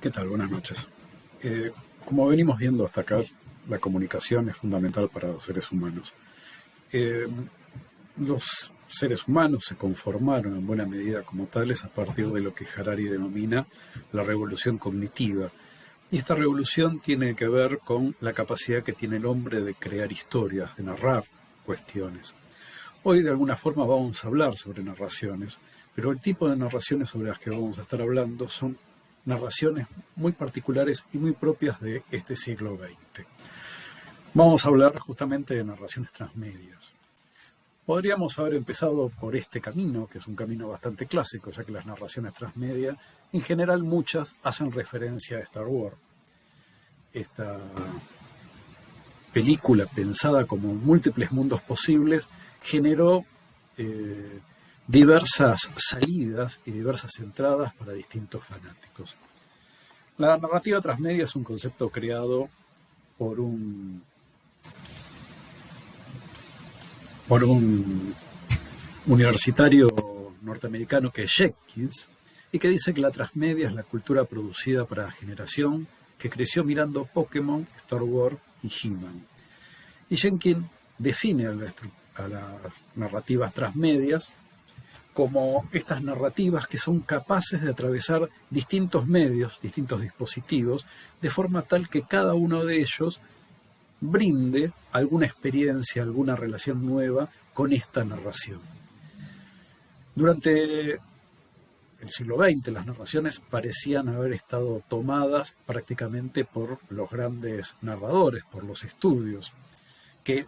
¿Qué tal? Buenas noches. Como venimos viendo hasta acá, la comunicación es fundamental para los seres humanos. Eh, los seres humanos se conformaron en buena medida como tales a partir de lo que Harari denomina la revolución cognitiva. Y esta revolución tiene que ver con la capacidad que tiene el hombre de crear historias, de narrar cuestiones. Hoy de alguna forma vamos a hablar sobre narraciones, pero el tipo de narraciones sobre las que vamos a estar hablando son narraciones muy particulares y muy propias de este siglo XX. Vamos a hablar justamente de narraciones transmedias. Podríamos haber empezado por este camino, que es un camino bastante clásico, ya que las narraciones transmedia, en general muchas hacen referencia a Star Wars. Esta película pensada como múltiples mundos posibles generó diversas salidas y diversas entradas para distintos fanáticos. La narrativa transmedia es un concepto creado por un universitario norteamericano que es Jenkins, y que dice que la transmedia es la cultura producida para la generación que creció mirando Pokémon, Star Wars y He-Man. Y Jenkins define a las narrativas transmedias como estas narrativas que son capaces de atravesar distintos medios, distintos dispositivos, de forma tal que cada uno de ellos brinde alguna experiencia, alguna relación nueva con esta narración. Durante el siglo XX, las narraciones parecían haber estado tomadas prácticamente por los grandes narradores, por los estudios, que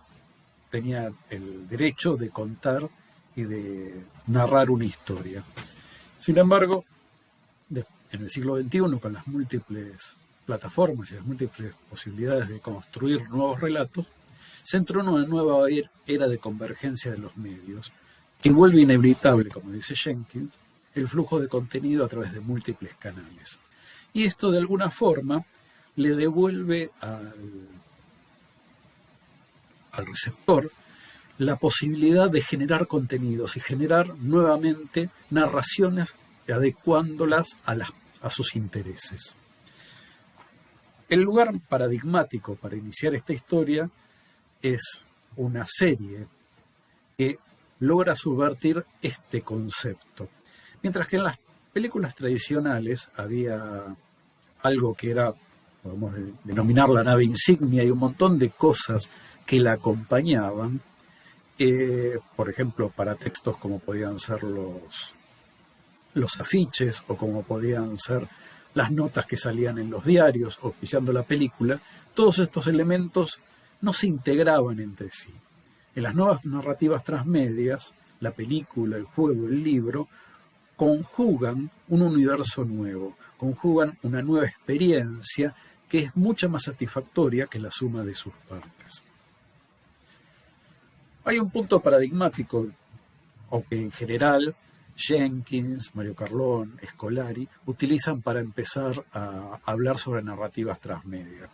tenían el derecho de contar y de narrar una historia. Sin embargo, en el siglo XXI, con las múltiples plataformas y las múltiples posibilidades de construir nuevos relatos, se entró en una nueva era de convergencia de los medios, que vuelve inevitable, como dice Jenkins, el flujo de contenido a través de múltiples canales. Y esto, de alguna forma, le devuelve al receptor la posibilidad de generar contenidos y generar nuevamente narraciones adecuándolas a sus intereses. El lugar paradigmático para iniciar esta historia es una serie que logra subvertir este concepto. Mientras que en las películas tradicionales había algo que era, podemos denominar la nave insignia, y un montón de cosas que la acompañaban, por ejemplo, para textos como podían ser los afiches o como podían ser las notas que salían en los diarios auspiciando la película. Todos estos elementos no se integraban entre sí. En las nuevas narrativas transmedias, la película, el juego, el libro, conjugan un universo nuevo, conjugan una nueva experiencia que es mucho más satisfactoria que la suma de sus partes. Hay un punto paradigmático, o que en general Jenkins, Mario Carlón, Scolari utilizan para empezar a hablar sobre narrativas transmedia.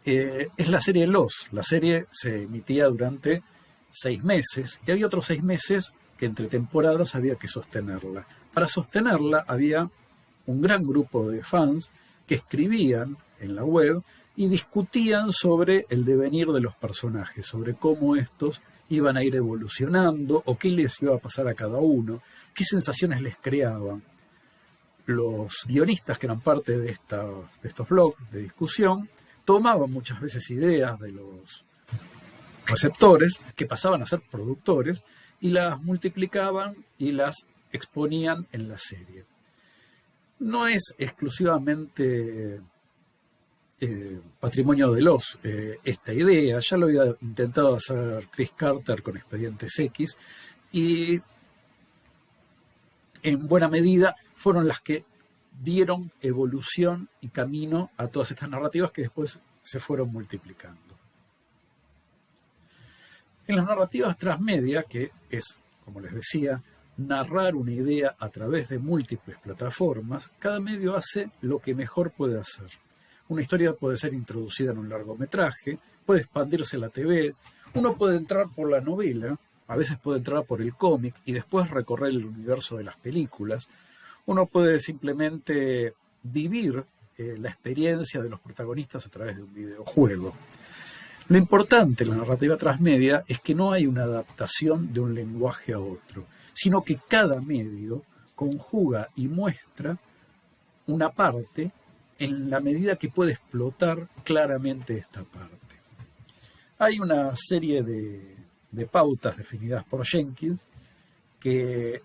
Es la serie Lost. La serie se emitía durante 6 meses y había otros 6 meses que entre temporadas había que sostenerla. Para sostenerla había un gran grupo de fans que escribían en la web y discutían sobre el devenir de los personajes, sobre cómo estos iban a ir evolucionando o qué les iba a pasar a cada uno, qué sensaciones les creaban. Los guionistas que eran parte de estos blogs de discusión tomaban muchas veces ideas de los receptores que pasaban a ser productores y las multiplicaban y las exponían en la serie. No es exclusivamente patrimonio de esta idea. Ya lo había intentado hacer Chris Carter con Expedientes X y en buena medida fueron las que dieron evolución y camino a todas estas narrativas que después se fueron multiplicando. En las narrativas transmedia, que es, como les decía, narrar una idea a través de múltiples plataformas, cada medio hace lo que mejor puede hacer. Una historia puede ser introducida en un largometraje, puede expandirse en la TV, uno puede entrar por la novela, a veces puede entrar por el cómic y después recorrer el universo de las películas. Uno puede simplemente vivir la experiencia de los protagonistas a través de un videojuego. Lo importante en la narrativa transmedia es que no hay una adaptación de un lenguaje a otro, sino que cada medio conjuga y muestra una parte en la medida que puede explotar claramente esta parte. Hay una serie de pautas definidas por Jenkins que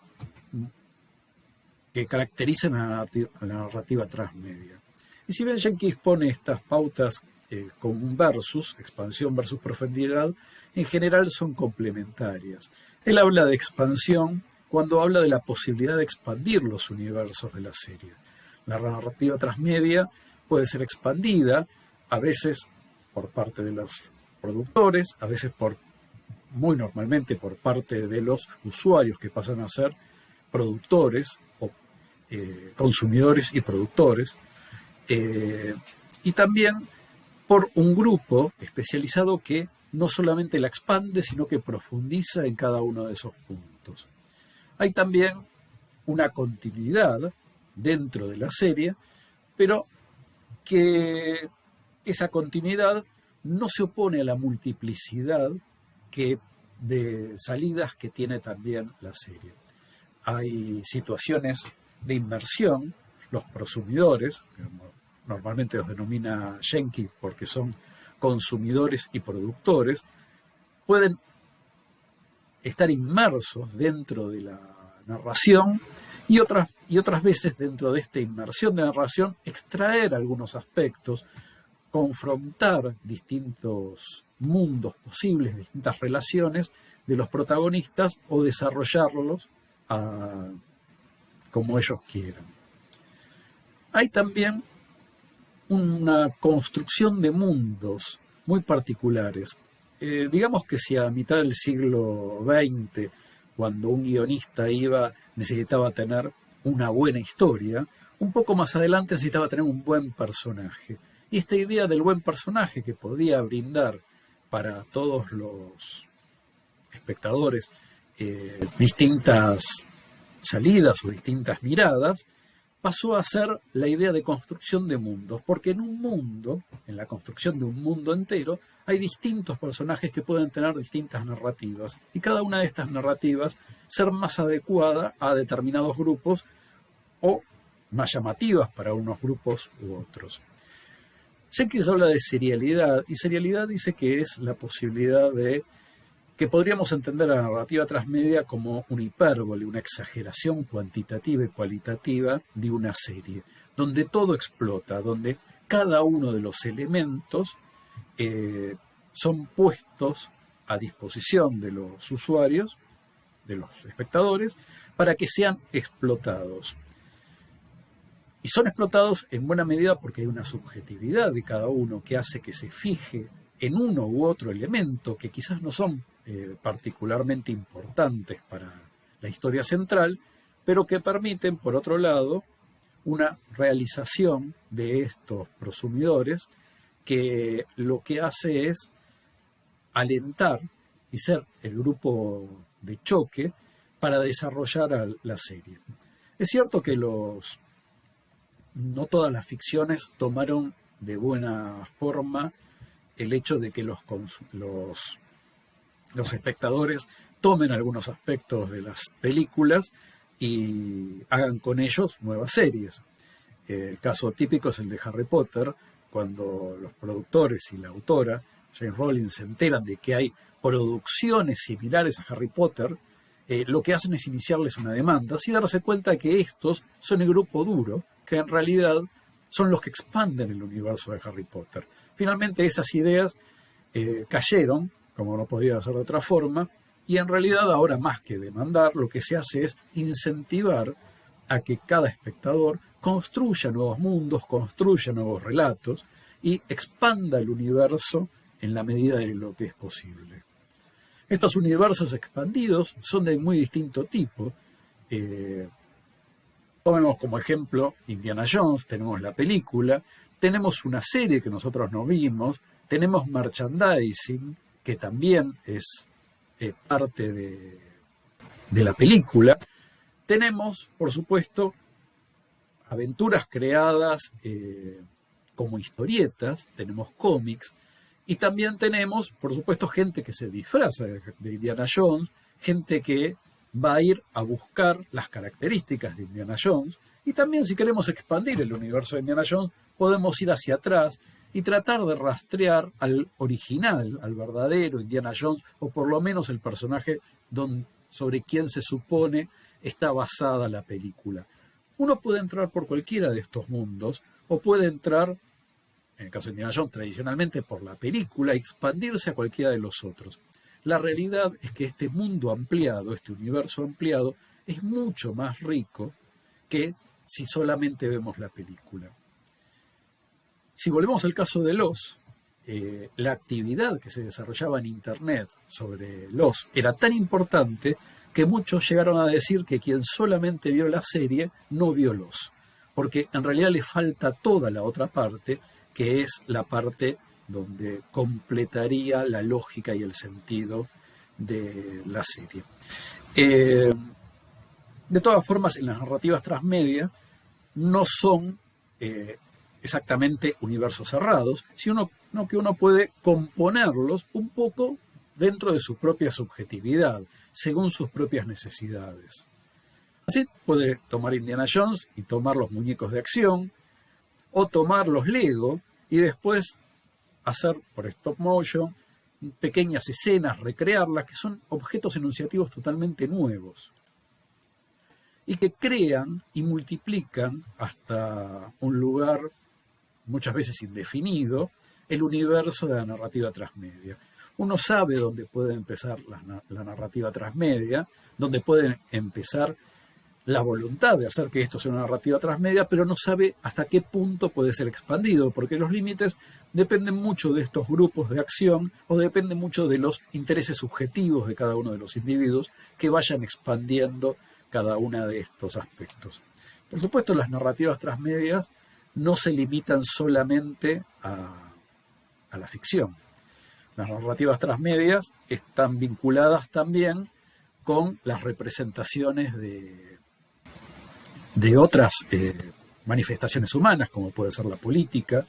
caracterizan a la narrativa transmedia. Y si bien Jenkins pone estas pautas con un versus, expansión versus profundidad, en general son complementarias. Él habla de expansión cuando habla de la posibilidad de expandir los universos de la serie. La narrativa transmedia puede ser expandida, a veces por parte de los productores, a veces muy normalmente por parte de los usuarios que pasan a ser productores o consumidores y productores, y también por un grupo especializado que no solamente la expande, sino que profundiza en cada uno de esos puntos. Hay también una continuidad dentro de la serie, pero que esa continuidad no se opone a la multiplicidad de salidas que tiene también la serie. Hay situaciones de inmersión, los prosumidores, normalmente los denomina Jenkins porque son consumidores y productores, pueden estar inmersos dentro de la narración y otras veces dentro de esta inmersión de narración extraer algunos aspectos, confrontar distintos mundos posibles, distintas relaciones de los protagonistas o desarrollarlos como ellos quieran. Hay también una construcción de mundos muy particulares. Digamos que si a mitad del siglo XX, cuando un guionista necesitaba tener una buena historia, un poco más adelante necesitaba tener un buen personaje. Y esta idea del buen personaje que podía brindar para todos los espectadores distintas salidas o distintas miradas, pasó a ser la idea de construcción de mundos, porque en la construcción de un mundo entero, hay distintos personajes que pueden tener distintas narrativas, y cada una de estas narrativas ser más adecuada a determinados grupos o más llamativas para unos grupos u otros. Jenkins habla de serialidad, y serialidad dice que es la posibilidad de que podríamos entender la narrativa transmedia como una hipérbole, una exageración cuantitativa y cualitativa de una serie, donde todo explota, donde cada uno de los elementos son puestos a disposición de los usuarios, de los espectadores, para que sean explotados. Y son explotados en buena medida porque hay una subjetividad de cada uno que hace que se fije en uno u otro elemento que quizás no son particularmente importantes para la historia central, pero que permiten, por otro lado, una realización de estos prosumidores que lo que hace es alentar y ser el grupo de choque para desarrollar la serie. Es cierto que no todas las ficciones tomaron de buena forma el hecho de que los espectadores tomen algunos aspectos de las películas y hagan con ellos nuevas series. El caso típico es el de Harry Potter, cuando los productores y la autora, J.K. Rowling, se enteran de que hay producciones similares a Harry Potter, lo que hacen es iniciarles una demanda, sin darse cuenta que estos son el grupo duro, que en realidad son los que expanden el universo de Harry Potter. Finalmente esas ideas cayeron, como no podía ser de otra forma, y en realidad ahora más que demandar, lo que se hace es incentivar a que cada espectador construya nuevos mundos, construya nuevos relatos y expanda el universo en la medida de lo que es posible. Estos universos expandidos son de muy distinto tipo. Tomemos como ejemplo Indiana Jones, tenemos la película, tenemos una serie que nosotros no vimos, tenemos merchandising, que también es parte de la película. Tenemos, por supuesto, aventuras creadas como historietas, tenemos cómics, y también tenemos, por supuesto, gente que se disfraza de Indiana Jones, gente que va a ir a buscar las características de Indiana Jones, y también si queremos expandir el universo de Indiana Jones, podemos ir hacia atrás y tratar de rastrear al original, al verdadero Indiana Jones, o por lo menos el personaje sobre quien se supone está basada la película. Uno puede entrar por cualquiera de estos mundos, o puede entrar, en el caso de Indiana Jones, tradicionalmente por la película, y expandirse a cualquiera de los otros. La realidad es que este mundo ampliado, este universo ampliado, es mucho más rico que si solamente vemos la película. Si volvemos al caso de Lost, la actividad que se desarrollaba en Internet sobre Lost era tan importante que muchos llegaron a decir que quien solamente vio la serie no vio Lost, porque en realidad le falta toda la otra parte, que es la parte donde completaría la lógica y el sentido de la serie. De todas formas, en las narrativas transmedia no son exactamente universos cerrados, sino que uno puede componerlos un poco dentro de su propia subjetividad, según sus propias necesidades. Así puede tomar Indiana Jones y tomar los muñecos de acción, o tomar los Lego y después hacer por stop motion pequeñas escenas, recrearlas, que son objetos enunciativos totalmente nuevos y que crean y multiplican hasta un lugar muchas veces indefinido el universo de la narrativa transmedia. Uno sabe dónde puede empezar la narrativa transmedia, dónde puede empezar la voluntad de hacer que esto sea una narrativa transmedia, pero no sabe hasta qué punto puede ser expandido, porque los límites dependen mucho de estos grupos de acción o dependen mucho de los intereses subjetivos de cada uno de los individuos que vayan expandiendo cada uno de estos aspectos. Por supuesto, las narrativas transmedias no se limitan solamente a la ficción. Las narrativas transmedias están vinculadas también con las representaciones de otras manifestaciones humanas, como puede ser la política,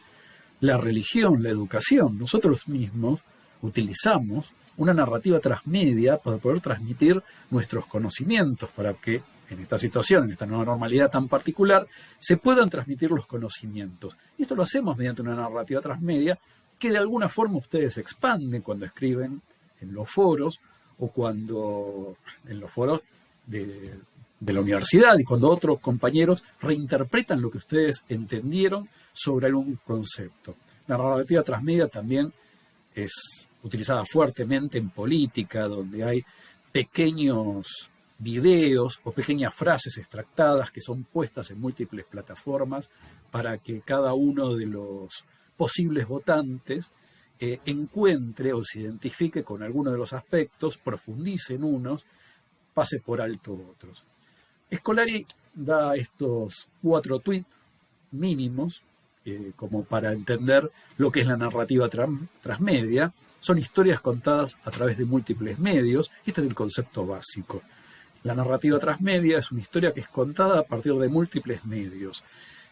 la religión, la educación. Nosotros mismos utilizamos una narrativa transmedia para poder transmitir nuestros conocimientos, para que en esta situación, en esta nueva normalidad tan particular, se puedan transmitir los conocimientos. Y esto lo hacemos mediante una narrativa transmedia que de alguna forma ustedes expanden cuando escriben en los foros o cuando en los foros de la universidad y cuando otros compañeros reinterpretan lo que ustedes entendieron sobre algún concepto. La narrativa transmedia también es utilizada fuertemente en política, donde hay pequeños videos o pequeñas frases extractadas que son puestas en múltiples plataformas para que cada uno de los posibles votantes encuentre o se identifique con alguno de los aspectos, profundice en unos, pase por alto otros. Scolari da estos 4 tweets mínimos como para entender lo que es la narrativa transmedia. Son historias contadas a través de múltiples medios. Este es el concepto básico. La narrativa transmedia es una historia que es contada a partir de múltiples medios.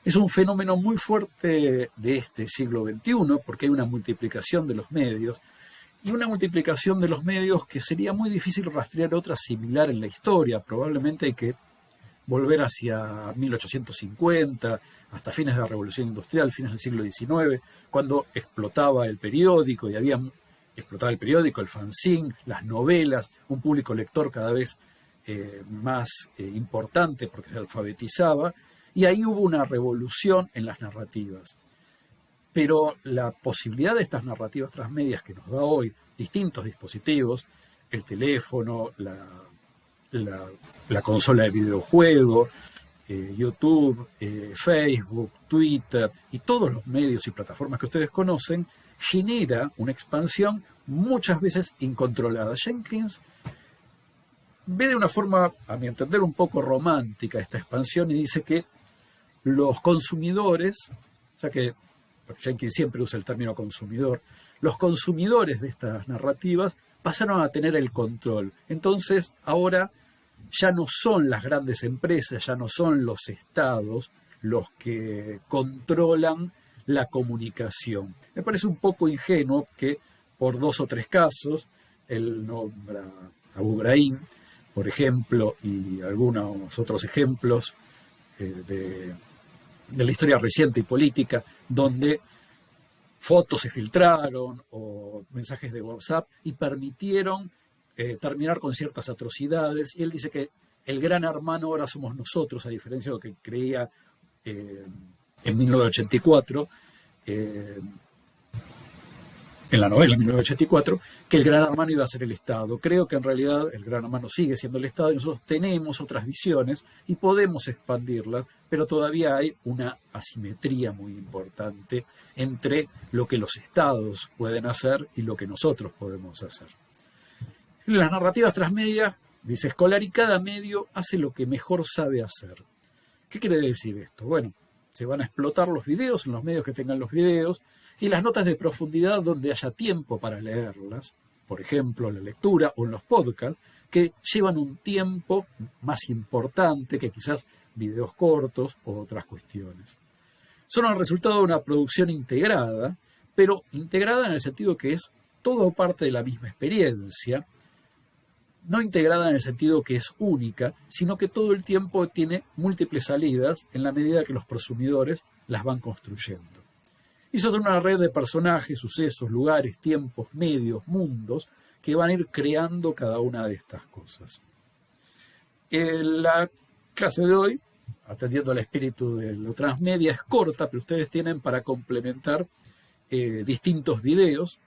Es un fenómeno muy fuerte de este siglo XXI porque hay una multiplicación de los medios y una multiplicación de los medios que sería muy difícil rastrear otra similar en la historia. Probablemente hay que volver hacia 1850, hasta fines de la Revolución Industrial, fines del siglo XIX, cuando explotaba el periódico y explotaba el periódico, el fanzine, las novelas, un público lector cada vez más importante porque se alfabetizaba, y ahí hubo una revolución en las narrativas. Pero la posibilidad de estas narrativas transmedias que nos da hoy distintos dispositivos, el teléfono, la consola de videojuego, YouTube, Facebook, Twitter y todos los medios y plataformas que ustedes conocen, genera una expansión muchas veces incontrolada. Jenkins ve de una forma, a mi entender, un poco romántica esta expansión y dice que los consumidores, ya que Jenkins siempre usa el término consumidor, los consumidores de estas narrativas pasaron a tener el control. Entonces, ahora ya no son las grandes empresas, ya no son los estados los que controlan la comunicación. Me parece un poco ingenuo que por 2 o 3 casos, él nombra a Abu Ghraib, por ejemplo, y algunos otros ejemplos de la historia reciente y política, donde fotos se filtraron o mensajes de WhatsApp y permitieron terminar con ciertas atrocidades. Y él dice que el gran hermano ahora somos nosotros, a diferencia de lo que creía en 1984, en la novela 1984, que el gran hermano iba a ser el Estado. Creo que en realidad el gran hermano sigue siendo el Estado y nosotros tenemos otras visiones y podemos expandirlas, pero todavía hay una asimetría muy importante entre lo que los Estados pueden hacer y lo que nosotros podemos hacer. En las narrativas transmedia, dice Scolari, cada medio hace lo que mejor sabe hacer. ¿Qué quiere decir esto? Bueno, se van a explotar los videos en los medios que tengan los videos y las notas de profundidad donde haya tiempo para leerlas, por ejemplo, la lectura o en los podcasts, que llevan un tiempo más importante que quizás videos cortos o otras cuestiones. Son el resultado de una producción integrada, pero integrada en el sentido que es todo parte de la misma experiencia, no integrada en el sentido que es única, sino que todo el tiempo tiene múltiples salidas en la medida que los prosumidores las van construyendo. Y son una red de personajes, sucesos, lugares, tiempos, medios, mundos, que van a ir creando cada una de estas cosas. La clase de hoy, atendiendo al espíritu de lo transmedia, es corta, pero ustedes tienen para complementar distintos videos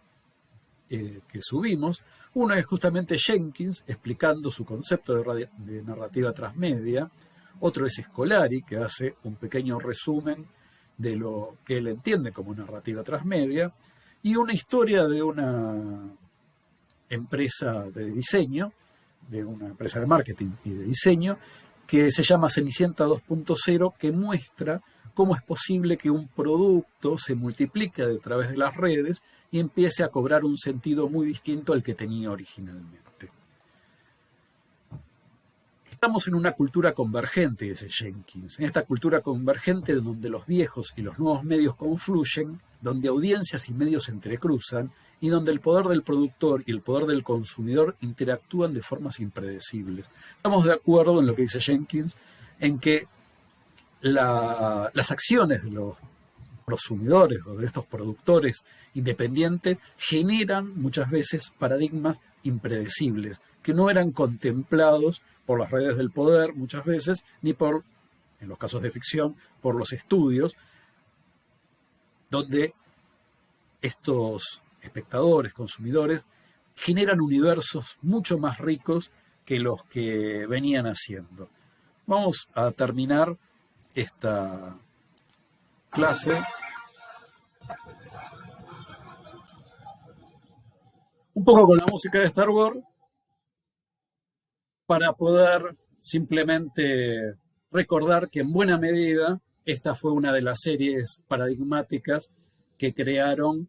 que subimos. Uno es justamente Jenkins explicando su concepto de narrativa transmedia. Otro es Scolari, que hace un pequeño resumen de lo que él entiende como narrativa transmedia. Y una historia de una empresa de diseño, de una empresa de marketing y de diseño, que se llama Cenicienta 2.0, que muestra cómo es posible que un producto se multiplique a través de las redes y empiece a cobrar un sentido muy distinto al que tenía originalmente. Estamos en una cultura convergente, dice Jenkins, en esta cultura convergente donde los viejos y los nuevos medios confluyen, donde audiencias y medios se entrecruzan y donde el poder del productor y el poder del consumidor interactúan de formas impredecibles. Estamos de acuerdo en lo que dice Jenkins, en que las acciones de los prosumidores o de estos productores independientes generan muchas veces paradigmas impredecibles que no eran contemplados por las redes del poder muchas veces, ni por, en los casos de ficción, por los estudios, donde estos espectadores, consumidores, generan universos mucho más ricos que los que venían haciendo. Vamos a terminar esta clase un poco con la música de Star Wars para poder simplemente recordar que en buena medida esta fue una de las series paradigmáticas que crearon